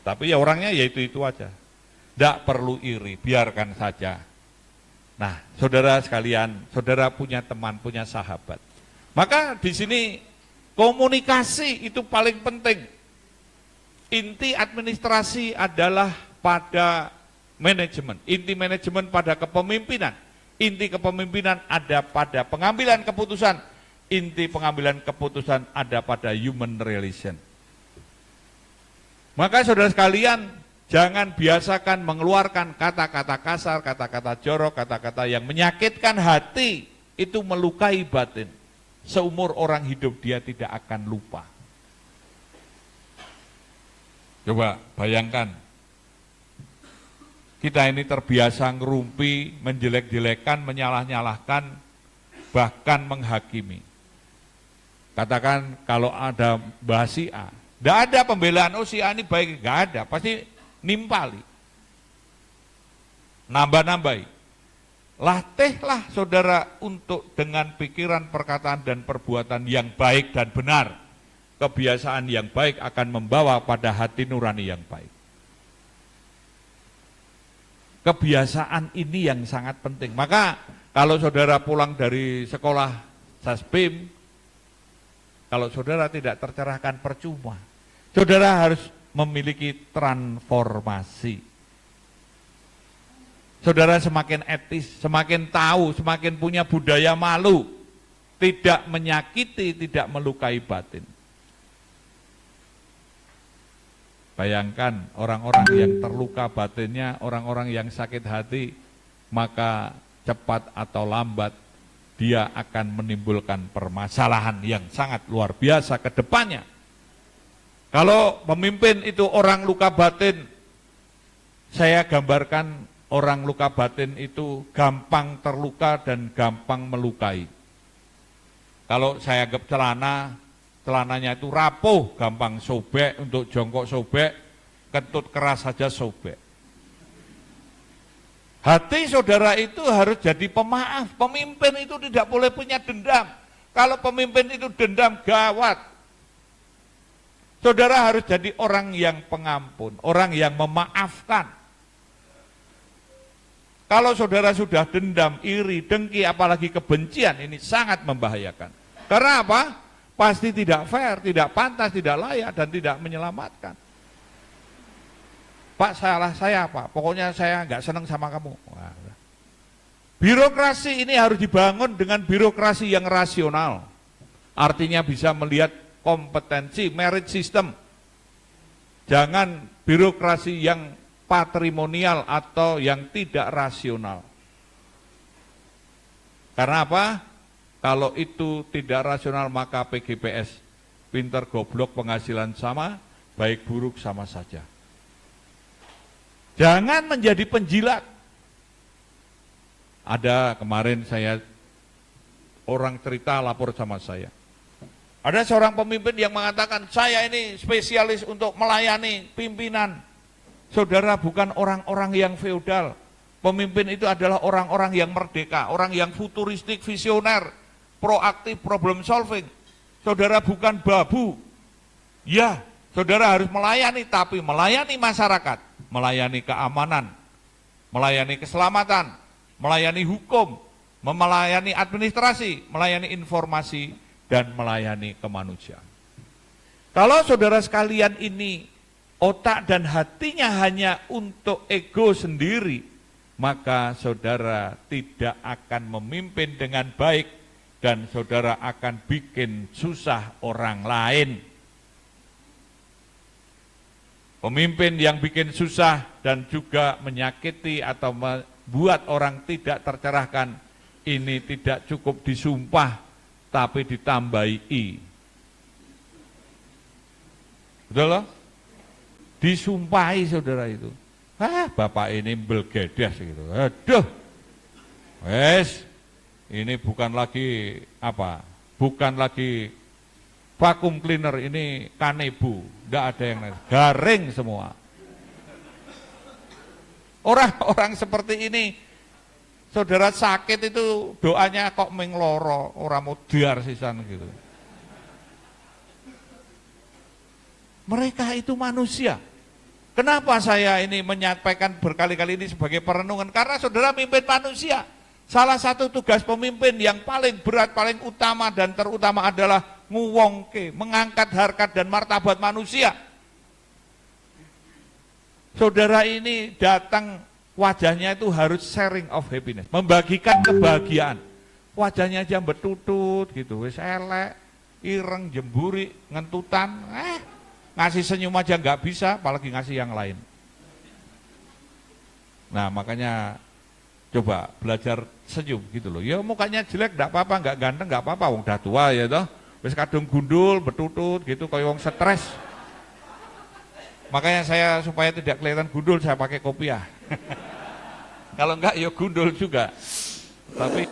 Tapi ya orangnya ya itu aja. Tidak perlu iri, biarkan saja. Nah, saudara sekalian, saudara punya teman, punya sahabat. Maka di sini komunikasi itu paling penting. Inti administrasi adalah pada manajemen, inti manajemen pada kepemimpinan, inti kepemimpinan ada pada pengambilan keputusan, inti pengambilan keputusan ada pada human relation. Maka saudara sekalian, jangan biasakan mengeluarkan kata-kata kasar, kata-kata jorok, kata-kata yang menyakitkan hati, itu melukai batin. Seumur orang hidup dia tidak akan lupa. Coba bayangkan, kita ini terbiasa ngerumpi, menjelek-jelekan, menyalah-nyalahkan, bahkan menghakimi. Katakan kalau ada bahas si A, tidak ada pembelaan, oh si A ini baik, nggak ada, pasti nimpali, nambah-nambahi. Latihlah saudara untuk dengan pikiran, perkataan, dan perbuatan yang baik dan benar. Kebiasaan yang baik akan membawa pada hati nurani yang baik. Kebiasaan ini yang sangat penting. Maka kalau saudara pulang dari sekolah Saspim, kalau saudara tidak tercerahkan percuma. Saudara harus memiliki transformasi. Saudara semakin etis, semakin tahu, semakin punya budaya malu, tidak menyakiti, tidak melukai batin. Bayangkan orang-orang yang terluka batinnya, orang-orang yang sakit hati, maka cepat atau lambat dia akan menimbulkan permasalahan yang sangat luar biasa ke depannya. Kalau pemimpin itu orang luka batin, saya gambarkan orang luka batin itu gampang terluka dan gampang melukai. Kalau saya anggap celananya itu rapuh, gampang sobek, untuk jongkok sobek, kentut keras saja sobek. Hati saudara itu harus jadi pemaaf. Pemimpin itu tidak boleh punya dendam. Kalau pemimpin itu dendam, gawat. Saudara harus jadi orang yang pengampun, orang yang memaafkan. Kalau saudara sudah dendam, iri, dengki, apalagi kebencian, ini sangat membahayakan. Karena apa? Pasti tidak fair, tidak pantas, tidak layak, dan tidak menyelamatkan. Pak, salah saya apa? Pokoknya saya nggak senang sama kamu. Wah. Birokrasi ini harus dibangun dengan birokrasi yang rasional. Artinya bisa melihat kompetensi, merit system. Jangan birokrasi yang patrimonial atau yang tidak rasional. Karena apa? Kalau itu tidak rasional maka PGPS, pinter goblok penghasilan sama, baik buruk sama saja. Jangan menjadi penjilat. Ada kemarin orang cerita lapor sama saya. Ada seorang pemimpin yang mengatakan, saya ini spesialis untuk melayani pimpinan. Saudara, bukan orang-orang yang feodal. Pemimpin itu adalah orang-orang yang merdeka, orang yang futuristik, visioner, proaktif, problem solving. Saudara bukan babu. Ya, saudara harus melayani, tapi melayani masyarakat, melayani keamanan, melayani keselamatan, melayani hukum, melayani administrasi, melayani informasi, dan melayani kemanusiaan. Kalau saudara sekalian ini otak dan hatinya hanya untuk ego sendiri, maka saudara tidak akan memimpin dengan baik, dan saudara akan bikin susah orang lain. Pemimpin yang bikin susah dan juga menyakiti atau membuat orang tidak tercerahkan, ini tidak cukup disumpah, tapi ditambahi I. Betul loh? Disumpahi saudara itu. Bapak ini belgedes gitu. Aduh. Wes, ini bukan lagi apa? Bukan lagi vacuum cleaner, ini kanebu. Enggak ada yang lain. Garing semua. Orang-orang seperti ini, saudara sakit itu doanya kok mengloro, orang mudiar sisan gitu. Mereka itu manusia, Kenapa saya ini menyampaikan berkali-kali ini sebagai perenungan? Karena saudara mimpin manusia. Salah satu tugas pemimpin yang paling berat, paling utama dan terutama adalah nguwongke, mengangkat harkat dan martabat manusia. Saudara ini datang, wajahnya itu harus sharing of happiness, membagikan kebahagiaan. Wajahnya aja betutut gitu, wis elek, ireng, jemburi, ngentutan, ngasih senyum aja nggak bisa, apalagi ngasih yang lain. Nah makanya coba belajar senyum gitu loh. Ya mukanya jelek enggak apa-apa, enggak ganteng enggak apa-apa, wong dah tua ya toh. Wis kadung gundul, betutut gitu kayak wong stres. Makanya saya supaya tidak kelihatan gundul saya pakai kopiah. Kalau enggak ya gundul juga. Tapi